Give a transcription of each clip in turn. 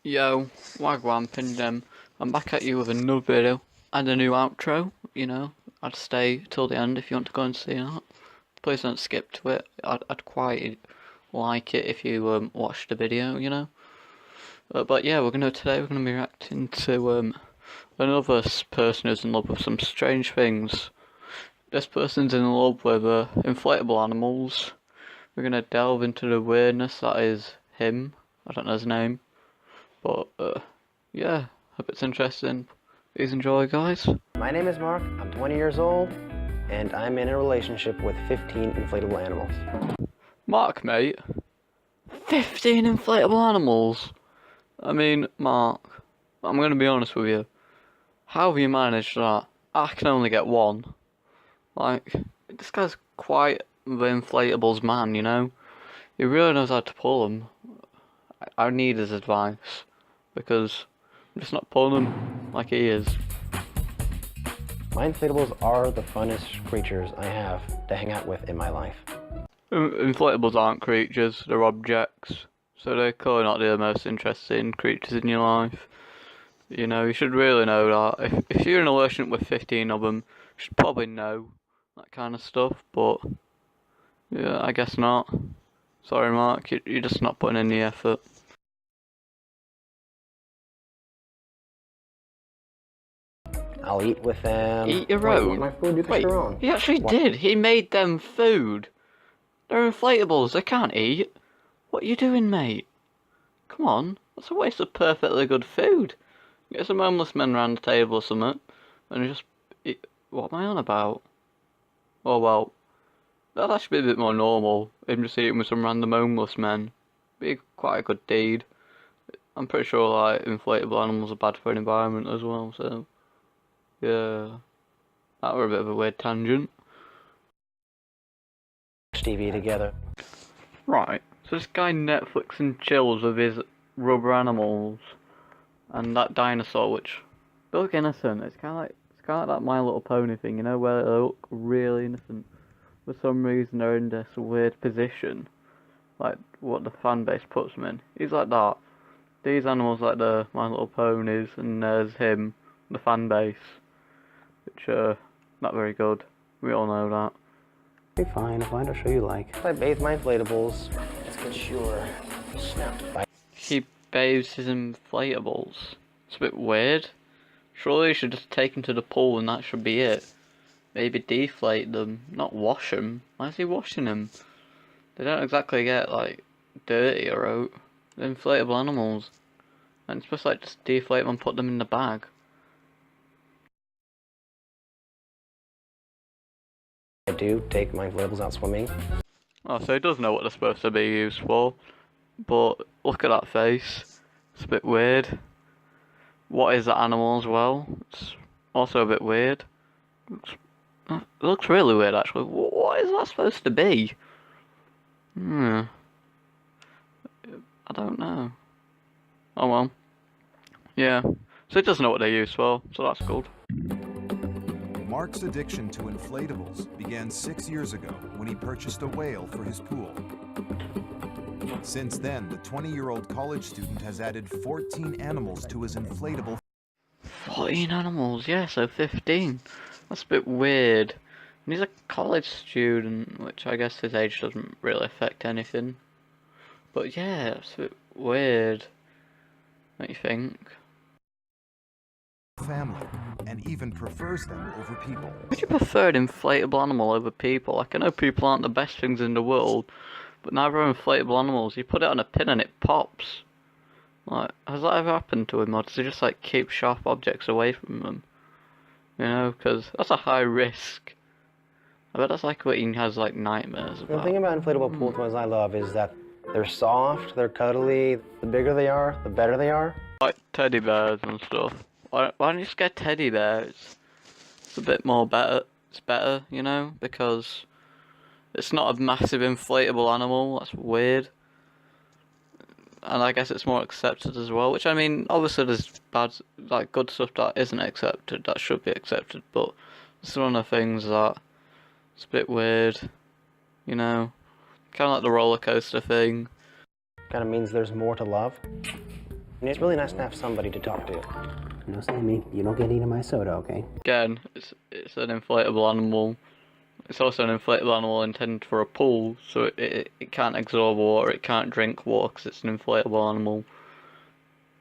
Yo, Wagwan Pindem. I'm back at you with another video and a new outro. I'd stay till the end if you want to go and see that. Please don't skip to it. I'd quite like it if you watched the video. But yeah, today we're gonna be reacting to another person who's in love with some strange things. This person's in love with inflatable animals. We're gonna delve into the weirdness that is him. I don't know his name. But, yeah, hope it's interesting. Please enjoy, guys. My name is Mark, I'm 20 years old, and I'm in a relationship with 15 inflatable animals. Mark, mate? 15 inflatable animals? I mean, Mark, I'm gonna be honest with you. How have you managed that? I can only get one. Like, this guy's quite the inflatables man, you know? He really knows how to pull them. I need his advice, because I'm just not pulling them like he is. My inflatables are the funnest creatures I have to hang out with in my life. Inflatables aren't creatures, they're objects. So they're clearly not the most interesting creatures in your life. You should really know that. If you're in a relationship with 15 of them, you should probably know that kind of stuff, but yeah, I guess not. Sorry, Mark, you're just not putting in the effort. I'll eat with them. Eat your Wait, own? you want my food? You Wait, your own. he actually did. He made them food. They're inflatables, they can't eat. What are you doing, mate? Come on, that's a waste of perfectly good food. Get some homeless men round the table or something, and just eat. What am I on about? Oh well, that'd actually be a bit more normal. Him just eating with some random homeless men. Be quite a good deed. I'm pretty sure like inflatable animals are bad for the environment as well, so yeah. That were a bit of a weird tangent. TV together. Right, so this guy Netflix and chills with his rubber animals and that dinosaur, which they look innocent. It's kind of like that My Little Pony thing, you know, where they look really innocent. For some reason, they're in this weird position, like what the fan base puts them in. He's like that. These animals like the My Little Ponies, and there's him, the fan base, which not very good. We all know that. Be fine, I'll show you like. If I bathe my inflatables, let's get sure. Snap. He bathes his inflatables. It's a bit weird. Surely you should just take them to the pool and that should be it. Maybe deflate them, not wash them. Why is he washing them? They don't exactly get like dirty or out. They're inflatable animals. And it's supposed to like just deflate them and put them in the bag. I do take my inflatables out swimming. Oh, so he does know what they're supposed to be used for. But look at that face. It's a bit weird. What is that animal as well? It's also a bit weird. It looks really weird actually. What is that supposed to be? I don't know. Oh well. Yeah. So it doesn't know what they're used for, so that's good. Mark's addiction to inflatables began 6 years ago when he purchased a whale for his pool. Since then, the 20-year-old college student has added 14 animals to his inflatable. 14 animals, yeah, so 15. That's a bit weird. And he's a college student, which I guess his age doesn't really affect anything. But yeah, it's a bit weird. Don't you think? Family, and even prefers them over people. Would you prefer an inflatable animal over people? Like, I know people aren't the best things in the world, but neither are inflatable animals. You put it on a pin and it pops. Like, has that ever happened to him, or does he just like keep sharp objects away from them? Because that's a high risk. I bet that's like what he has like nightmares about. The thing about inflatable pool toys I love is that they're soft, they're cuddly. The bigger they are, the better they are. Like teddy bears and stuff. Why don't you just get teddy bears? It's a bit more better. It's better, because it's not a massive inflatable animal. That's weird. And I guess it's more accepted as well. Which, I mean, obviously there's like good stuff that isn't accepted, that should be accepted. But it's one of the things that it's a bit weird. Kind of like the roller coaster thing. Kind of means there's more to love. And it's really nice to have somebody to talk to. No, Sammy, you don't get any of my soda, okay? Again, it's an inflatable animal. It's also an inflatable animal intended for a pool, so it can't absorb water, it can't drink water because it's an inflatable animal.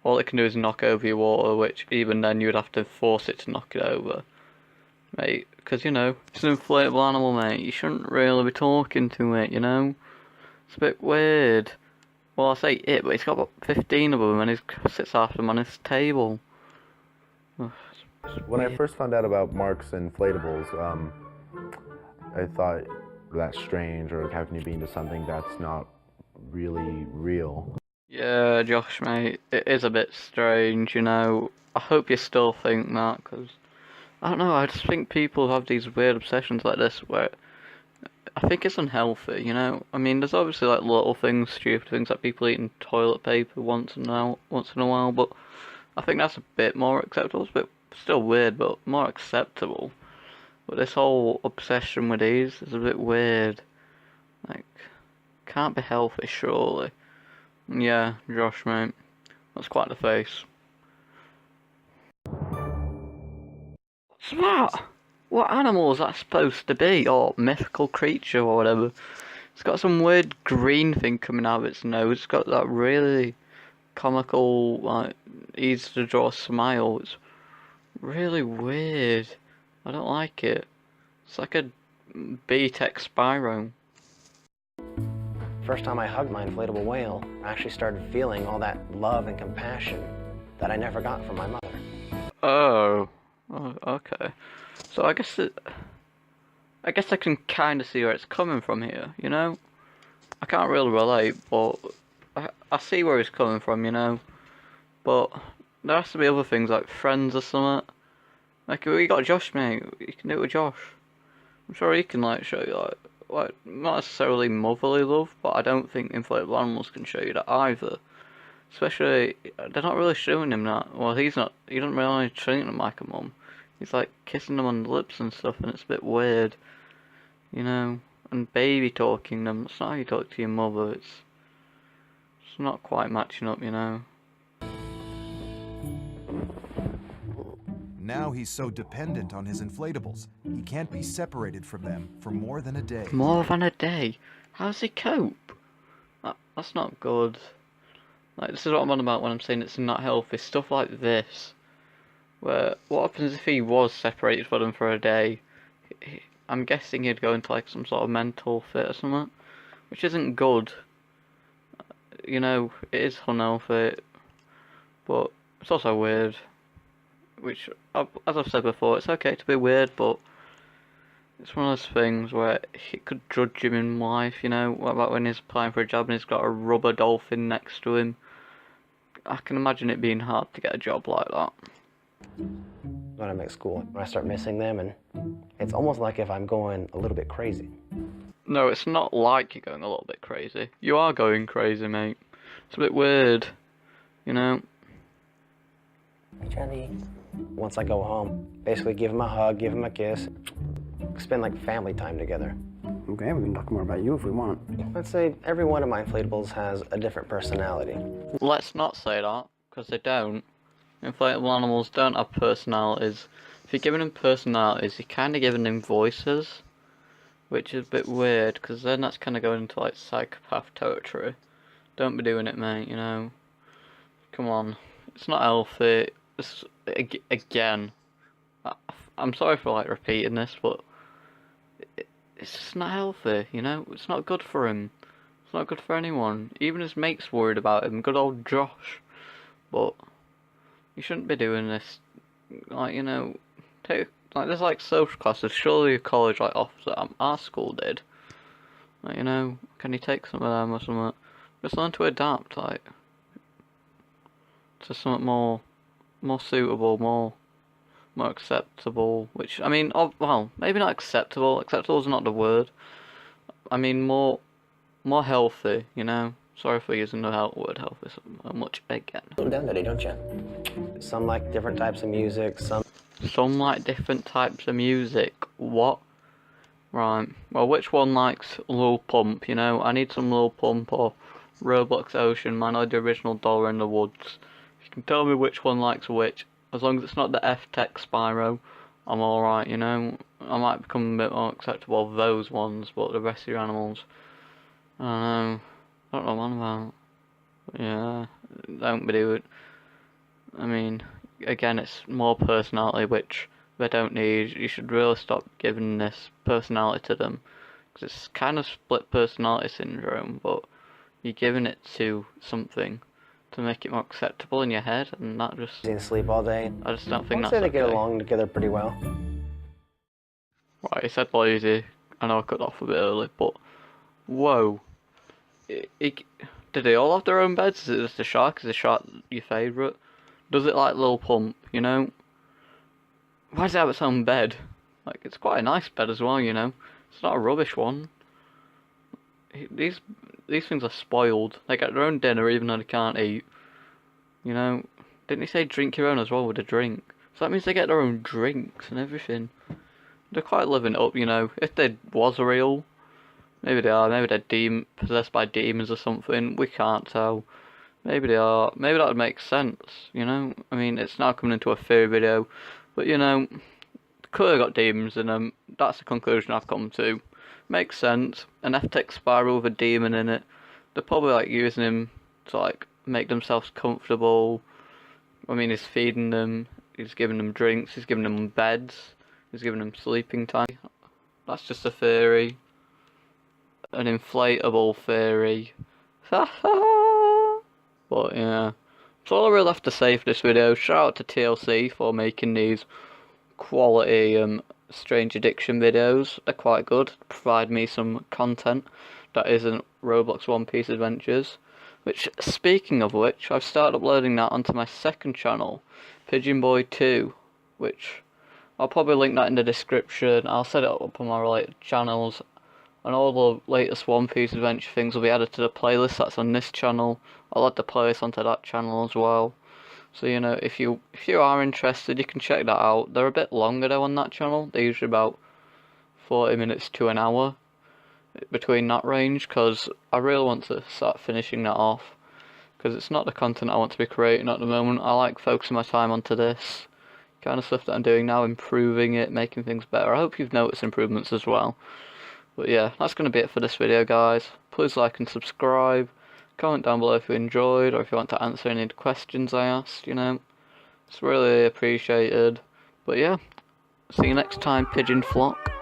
All it can do is knock over your water, which even then you'd have to force it to knock it over. Mate, because, you know, it's an inflatable animal, mate. You shouldn't really be talking to it, you know? It's a bit weird. Well, I say it, but he's got about 15 of them and he sits after them on his table. Ugh, When I first found out about Mark's inflatables, I thought that's strange, or how can you be into something that's not really real? Yeah, Josh, mate, it is a bit strange, you know. I hope you still think that, because, I don't know, I just think people have these weird obsessions like this where I think it's unhealthy, you know. I mean, there's obviously like little things, stupid things like people eating toilet paper once in a while, but I think that's a bit more acceptable. It's a bit still weird, but more acceptable. But this whole obsession with these is a bit weird. Like, can't be healthy, surely. Yeah, Josh, mate, that's quite the face. What's that? What animal is that supposed to be? Or mythical creature or whatever? It's got some weird green thing coming out of its nose. It's got that really comical, like, easy to draw smile. It's really weird. I don't like it. It's like a B-Tech Spyro. First time I hugged my inflatable whale, I actually started feeling all that love and compassion that I never got from my mother. Oh, okay. So I guess I can kind of see where it's coming from here, you know? I can't really relate, but I see where it's coming from, you know? But there has to be other things like friends or something. Like, we got Josh, mate. You can do it with Josh. I'm sure he can, like, show you, like not necessarily motherly love, but I don't think inflatable animals can show you that either. Especially, they're not really showing him that. Well, he doesn't really treat them like a mum. He's like kissing them on the lips and stuff, and it's a bit weird, you know. And baby talking them, that's not how you talk to your mother. It's not quite matching up, you know. Now he's so dependent on his inflatables, he can't be separated from them for more than a day. More than a day? How does he cope? That's not good. Like, this is what I'm on about when I'm saying it's not healthy. Stuff like this. Where, what happens if he was separated from them for a day? I'm guessing he'd go into like some sort of mental fit or something. Which isn't good. You know, it is unhealthy. But it's also weird. Which, as I've said before, it's okay to be weird, but it's one of those things where he could judge him in life, you know? What about when he's applying for a job and he's got a rubber dolphin next to him? I can imagine it being hard to get a job like that. When I'm at school, when I start missing them, and it's almost like if I'm going a little bit crazy. No, it's not like you're going a little bit crazy. You are going crazy, mate. It's a bit weird, you know? Hey, Charlie. Once I go home, basically give him a hug, give him a kiss, spend like family time together. Okay, we can talk more about you if we want. Let's say every one of my inflatables has a different personality. Let's not say that, because they don't. Inflatable animals don't have personalities. If you're giving them personalities, you're kind of giving them voices, which is a bit weird, because then that's kind of going into like psychopath territory. Don't be doing it, mate, you know. Come on. It's not healthy. Again, I'm sorry for like repeating this, but it's just not healthy, you know? It's not good for him. It's not good for anyone. Even his mates worried about him, good old Josh. But you shouldn't be doing this. Like, you know, there's like social classes. Surely a college like offers it. Our school did. Like, you know, can you take some of them or something? Just learn to adapt, like, to something more suitable, more acceptable. Which, I mean, well, maybe not acceptable. Acceptable is not the word. I mean, more healthy, you know? Sorry for using the word healthy so much again. Slow down today, don't you? Some like different types of music, some like different types of music. What? Right. Well, which one likes Lil Pump, you know? I need some Lil Pump or Roblox Ocean Man or the original Dollar in the Woods. You can tell me which one likes which. As long as it's not the F-Tech Spyro, I'm alright, you know. I might become a bit more acceptable of those ones, but the rest of your animals, I don't know what about. Yeah, don't do it. I mean, again, it's more personality, which they don't need. You should really stop giving this personality to them, because it's kind of split personality syndrome, but you're giving it to something to make it more acceptable in your head, and that just... Didn't sleep all day. I just don't I think would that's say they okay. get along together pretty well. Right, he said lazy. I know I cut off a bit early, but... Whoa. Did they all have their own beds? Is it just the shark? Is the shark your favourite? Does it like Lil Pump, you know? Why does it have its own bed? Like, it's quite a nice bed as well, you know? It's not a rubbish one. These things are spoiled. They get their own dinner even though they can't eat. You know? Didn't he say drink your own as well with a drink? So that means they get their own drinks and everything. They're quite living it up, you know? If they was real, maybe they are. Maybe they're possessed by demons or something. We can't tell. Maybe they are. Maybe that would make sense, you know? I mean, it's now coming into a theory video. But, you know, could have got demons in them. That's the conclusion I've come to. Makes sense. An F-Tech Spiral with a demon in it. They're probably, like, using him to, like, make themselves comfortable. I mean, he's feeding them. He's giving them drinks. He's giving them beds. He's giving them sleeping time. That's just a theory. An inflatable theory. Ha ha! But yeah, that's all I really have to say for this video. Shout out to TLC for making these quality Strange Addiction videos. They're quite good. Provide me some content that isn't Roblox One Piece Adventures. Which, speaking of which, I've started uploading that onto my second channel, Pigeon Boy 2, which I'll probably link that in the description. I'll set it up on my related channels. And all the latest One Piece Adventure things will be added to the playlist that's on this channel. I'll add the playlist onto that channel as well. So, you know, if you are interested, you can check that out. They're a bit longer though on that channel. They're usually about 40 minutes to an hour, between that range, because I really want to start finishing that off. Because it's not the content I want to be creating at the moment. I like focusing my time onto this kind of stuff that I'm doing now, improving it, making things better. I hope you've noticed improvements as well. But yeah, that's going to be it for this video, guys. Please like and subscribe. Comment down below if you enjoyed, or if you want to answer any questions I asked, you know. It's really appreciated. But yeah, see you next time, Pigeon Flock.